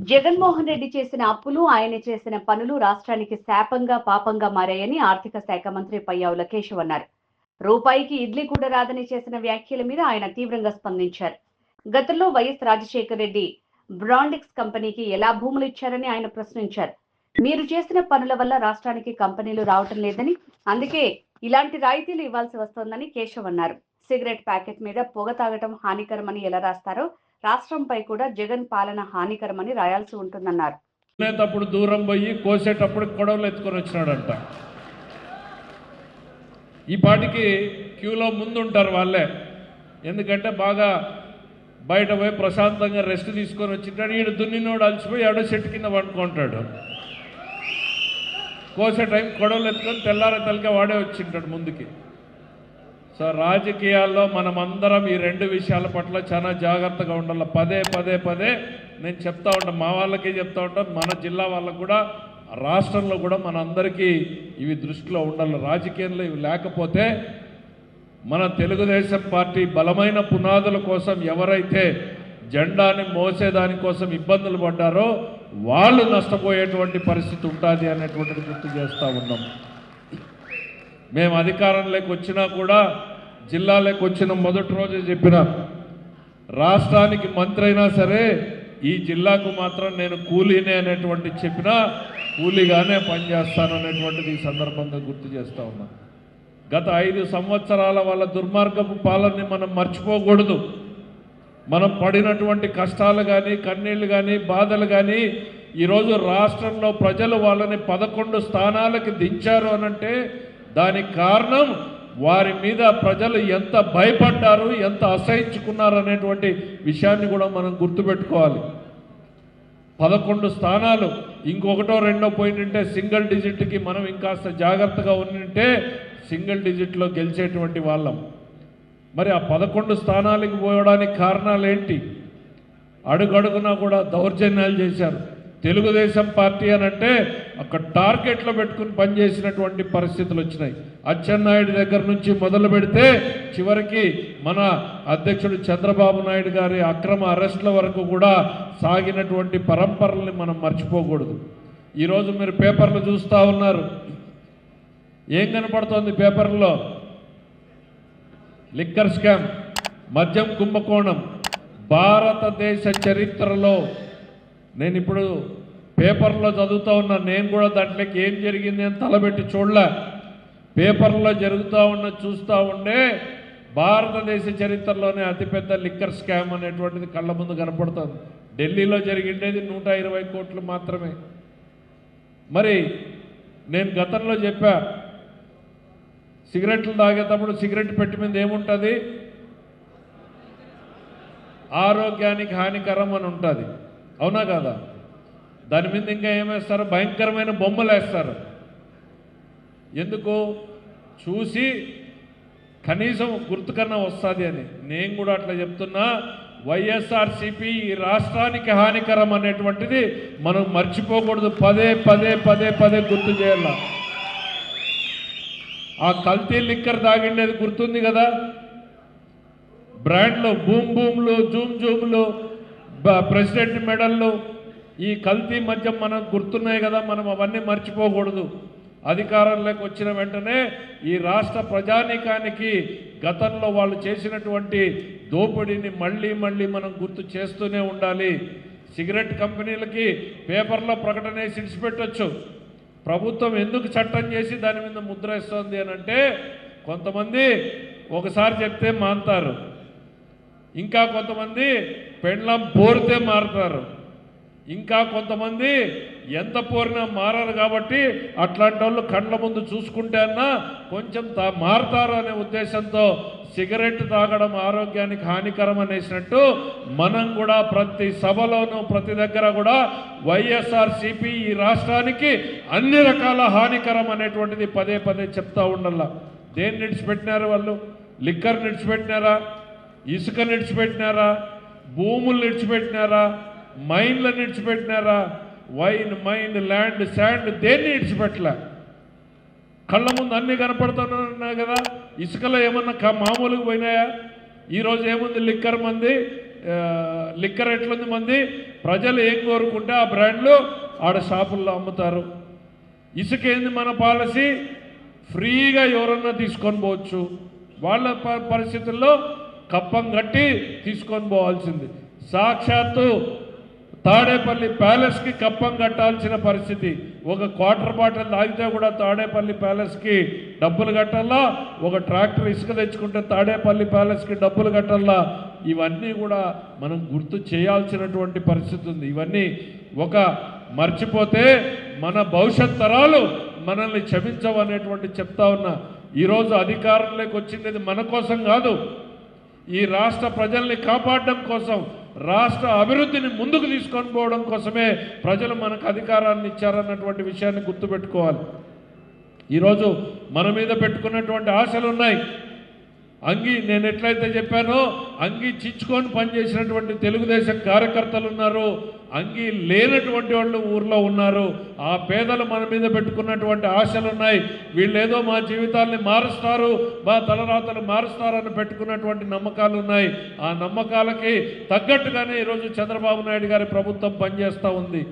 జగన్మోహన్ రెడ్డి చేసిన అప్పులు, ఆయన చేసిన పనులు రాష్ట్రానికి శాపంగా, పాపంగా మారాయని ఆర్థిక శాఖ మంత్రి పయ్యావుల కేశవ్ అన్నారు. రూపాయికి ఇడ్లీ కూడా రాదని చేసిన వ్యాఖ్యల మీద ఆయన తీవ్రంగా స్పందించారు. గతంలో వైఎస్ రాజశేఖర రెడ్డి బ్రాండిక్స్ కంపెనీకి ఎలా భూములు ఇచ్చారని ఆయన ప్రశ్నించారు. మీరు చేసిన పనుల వల్ల రాష్ట్రానికి కంపెనీలు రావటం లేదని, అందుకే ఇలాంటి రాయితీలు ఇవ్వాల్సి వస్తోందని కేశవ్ అన్నారు. సిగరెట్ ప్యాకెట్ మీద పొగ తాగటం హానికరమని ఎలా రాస్తారో రాష్ట్రంపై కూడా జగన్ పాలన హానికరమని రాయాల్సి ఉంటుందన్నారు. తప్పుడు దూరం పోయి కోసేటప్పుడు కొడవలు ఎత్తుకొని వచ్చినాడంట. ఈ పాటికి క్యూలో ముందుంటారు వాళ్ళే, ఎందుకంటే బాగా బయట పోయి ప్రశాంతంగా రెస్ట్ తీసుకొని వచ్చింటాడు. ఈడు దున్నినోడు అలసిపోయి ఎవడో చెట్టు కింద పండుకుంటాడు. కోసే టైం కొడవలు ఎత్తుకొని తెల్లారే తలకే వాడే వచ్చింటాడు ముందుకి. సో రాజకీయాల్లో మనమందరం ఈ రెండు విషయాల పట్ల చాలా జాగ్రత్తగా ఉండాలి. పదే పదే పదే నేను చెప్తా ఉంటాను, మా వాళ్ళకి చెప్తా ఉంటాను, మన జిల్లా వాళ్ళకు కూడా, రాష్ట్రంలో కూడా మనందరికీ ఇవి దృష్టిలో ఉండాలి. రాజకీయంలో ఇవి లేకపోతే మన తెలుగుదేశం పార్టీ బలమైన పునాదుల కోసం ఎవరైతే జెండాని మోసేదానికోసం ఇబ్బందులు పడ్డారో వాళ్ళు నష్టపోయేటువంటి పరిస్థితి ఉంటుంది అనేటువంటిది గుర్తు చేస్తూ ఉన్నాం. మేము అధికారంలోకి వచ్చినా కూడా, జిల్లాలోకి వచ్చిన మొదటి రోజు చెప్పిన, రాష్ట్రానికి మంత్రి అయినా సరే ఈ జిల్లాకు మాత్రం నేను కూలీనే అనేటువంటి చెప్పినా కూలీగానే పనిచేస్తాను అనేటువంటిది ఈ సందర్భంగా గుర్తు చేస్తూ ఉన్నాం. గత 5 సంవత్సరాల వాళ్ళ దుర్మార్గపు పాలనని మనం మర్చిపోకూడదు. మనం పడినటువంటి కష్టాలు కానీ, కన్నీళ్లు కానీ, బాధలు కానీ, ఈరోజు రాష్ట్రంలో ప్రజలు వాళ్ళని 11 స్థానాలకు దించారు అనంటే దానికి కారణం వారి మీద ప్రజలు ఎంత భయపడ్డారు, ఎంత అసహించుకున్నారు అనేటువంటి విషయాన్ని కూడా మనం గుర్తుపెట్టుకోవాలి. 11 స్థానాలు ఇంకొకటో రెండో పోయింటే సింగిల్ డిజిట్కి మనం ఇంకాస్త జాగ్రత్తగా ఉంటే సింగిల్ డిజిట్లో గెలిచేటువంటి వాళ్ళం. మరి ఆ 11 స్థానాలకు పోవడానికి కారణాలు ఏంటి? అడుగడుగునా కూడా దౌర్జన్యాలు చేశారు. తెలుగుదేశం పార్టీ అనంటే అక్కడ టార్గెట్లో పెట్టుకుని పనిచేసినటువంటి పరిస్థితులు వచ్చినాయి. అచ్చెన్నాయుడు దగ్గర నుంచి మొదలు పెడితే చివరికి మన అధ్యక్షుడు చంద్రబాబు నాయుడు గారి అక్రమ అరెస్టుల వరకు కూడా సాగినటువంటి పరంపరల్ని మనం మర్చిపోకూడదు. ఈరోజు మీరు పేపర్లు చూస్తూ ఉన్నారు, ఏం కనపడుతోంది పేపర్లో? లిక్కర్ స్కామ్, మద్యం కుంభకోణం భారతదేశ చరిత్రలో. నేను ఇప్పుడు పేపర్లో చదువుతూ ఉన్నా, నేను కూడా దాంట్లోకి ఏం జరిగింది అని తలబెట్టి చూడలే. పేపర్లో జరుగుతూ చూస్తూ ఉండే భారతదేశ చరిత్రలోనే అతిపెద్ద లిక్కర్ స్కామ్ అనేటువంటిది కళ్ళ ముందు కనపడుతుంది. ఢిల్లీలో జరిగిండేది 120 కోట్లు మాత్రమే. మరి నేను గతంలో చెప్పా, సిగరెట్లు తాగేటప్పుడు సిగరెట్ పెట్టి మీద ఏముంటుంది? ఆరోగ్యానికి హానికరం అని ఉంటుంది, అవునా కాదా? దాని మీద ఇంకా ఏమేస్తారు? భయంకరమైన బొమ్మలు వేస్తారు. ఎందుకు? చూసి కనీసం గుర్తుకన్నా వస్తుంది అని. నేను కూడా అట్లా చెప్తున్నా, వైఎస్ఆర్సీపీ ఈ రాష్ట్రానికి హానికరం అనేటువంటిది మనం మర్చిపోకూడదు. పదే పదే పదే పదే గుర్తు చేయాల. ఆ కల్తీ లిక్కర్ తాగిండేది గుర్తుంది కదా? బ్రాండ్లు, బూమ్ బూమ్లు, జూమ్ జూమ్లు, ప్రెసిడెంట్ మెడల్లు, ఈ కల్తీ మద్యం మనకు గుర్తున్నాయి కదా. మనం అవన్నీ మర్చిపోకూడదు. అధికారంలోకి వచ్చిన వెంటనే ఈ రాష్ట్ర ప్రజానీకానికి గతంలో వాళ్ళు చేసినటువంటి దోపిడీని మళ్ళీ మళ్ళీ మనం గుర్తు చేస్తూనే ఉండాలి. సిగరెట్ కంపెనీలకి పేపర్లో ప్రకటన వేసి ఇడిచిపెట్టొచ్చు. ప్రభుత్వం ఎందుకు చట్టం చేసి దాని మీద ముద్ర ఇస్తుంది అని అంటే, కొంతమంది ఒకసారి చెప్తే మానుతారు, ఇంకా కొంతమంది పెండ్లం పోరితే మారుతారు, ఇంకా కొంతమంది ఎంత పోరినా మారారు. కాబట్టి అట్లాంటి వాళ్ళు కండ్ల ముందు చూసుకుంటే అన్నా కొంచెం మారుతారు అనే ఉద్దేశంతో సిగరెట్ తాగడం ఆరోగ్యానికి హానికరం అనేసినట్టు మనం కూడా ప్రతి సభలోనూ ప్రతి దగ్గర కూడా వైఎస్ఆర్సీపీ ఈ రాష్ట్రానికి అన్ని రకాల హానికరం అనేటువంటిది పదే పదే చెప్తా ఉండాల. దేన్ని నిడిచిపెట్టినారు వాళ్ళు? లిక్కర్ నిడిచిపెట్టినారా? ఇసుక నిడిచిపెట్టినారా? భూములు నిడిచిపెట్టినారా? మైన్లను నిడిచిపెట్టినారా? వైన్, మైన్, ల్యాండ్, శాండ్ దేన్ని నిడిచిపెట్టలే. కళ్ళ ముందు అన్నీ కనపడుతున్నా కదా. ఇసుకలో ఏమన్నా మామూలుగా పోయినాయా? ఈరోజు ఏముంది? లిక్కర్ మంది లిక్కర్ ఎట్లుంది మంది, ప్రజలు ఏం కోరుకుంటే ఆ బ్రాండ్లు ఆడ షాపుల్లో అమ్ముతారు. ఇసుక ఏంది మన పాలసీ, ఫ్రీగా ఎవరన్నా తీసుకొని పోవచ్చు. వాళ్ళ పరిస్థితుల్లో కప్పం కట్టి తీసుకొని పోవాల్సింది. సాక్షాత్తు తాడేపల్లి ప్యాలెస్కి కప్పం కట్టాల్సిన పరిస్థితి. ఒక క్వార్టర్ బాటిల్ తాగితే కూడా తాడేపల్లి ప్యాలెస్కి డబ్బులు కట్టాలా, ఒక ట్రాక్టర్ ఇసుక తెచ్చుకుంటే తాడేపల్లి ప్యాలెస్కి డబ్బులు కట్టాలా. ఇవన్నీ కూడా మనం గుర్తు చేయాల్సినటువంటి పరిస్థితి ఉంది. ఇవన్నీ ఒక మర్చిపోతే మన భవిష్యత్ తరాలు మనల్ని క్షమించవనేటువంటి చెప్తా ఉన్నా. ఈరోజు అధికారంలోకి వచ్చింది మన కోసం కాదు, ఈ రాష్ట్ర ప్రజల్ని కాపాడడం కోసం, రాష్ట్ర అభివృద్ధిని ముందుకు తీసుకొని పోవడం కోసమే ప్రజలు మనకు అధికారాన్ని ఇచ్చారన్నటువంటి విషయాన్ని గుర్తుపెట్టుకోవాలి. ఈరోజు మన మీద పెట్టుకున్నటువంటి ఆశలు ఉన్నాయి. అంగి నేను ఎట్లయితే చెప్పానో అంగి చిచ్చుకొని పనిచేసినటువంటి తెలుగుదేశం కార్యకర్తలు ఉన్నారు, అంగి లేనటువంటి వాళ్ళు ఊర్లో ఉన్నారు. ఆ పేదలు మన మీద పెట్టుకున్నటువంటి ఆశలు ఉన్నాయి. వీళ్ళేదో మా జీవితాల్ని మారుస్తారు, మా తలరాతలు మారుస్తారని పెట్టుకున్నటువంటి నమ్మకాలు ఉన్నాయి. ఆ నమ్మకాలకి తగ్గట్టుగానే ఈరోజు చంద్రబాబు నాయుడు గారి ప్రభుత్వం పనిచేస్తూ ఉంది.